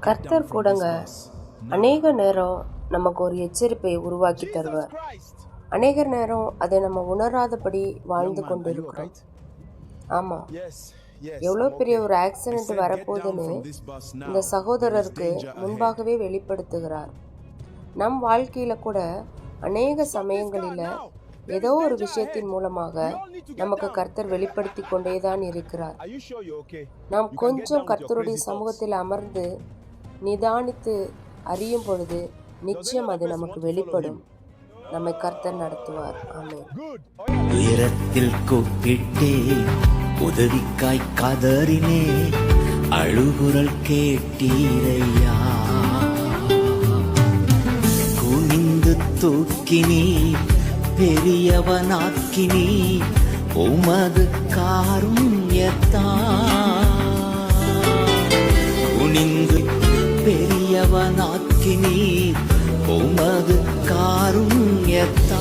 கர்த்தர் கூடங்க அநேக நேரம் நமக்கு ஒரு எச்சரிப்பை உருவாக்கி தருவார். அநேக நேரம் அதை நம்ம உணராதபடி வாழ்ந்து கொண்டு இருக்கிறோம். ஆமாம், எவ்வளோ பெரிய ஒரு ஆக்சிடென்ட் வரப்போகுதுன்னு இந்த சகோதரருக்கு முன்பாகவே வெளிப்படுத்துகிறார். நம் வாழ்க்கையில் கூட அநேக சமயங்களில் ஏதோ ஒரு விஷயத்தின் மூலமாக நமக்கு கர்த்தர் வெளிப்படுத்தி கொண்டேதான் இருக்கிறார். நாம் கொஞ்சம் கர்த்தருடைய சமூகத்தில் அமர்ந்து நிதானித்து அறியும் பொழுது நிச்சயம் அது நமக்கு வெளிப்படும். நம்மை கர்த்தர் நடத்துவார். ஆமென். உயரத்தில் கூப்பிட்டே உதவிக்காய் கதறினே, அழுகுரல் கேட்டீரையா. குனிந்து தூக்கினீ, பெரியவனாக்கினீ, உமது காருண்யத்தான். குனிந்து பெரியவனாக்கினீ, உமது காருண்யத்தான்.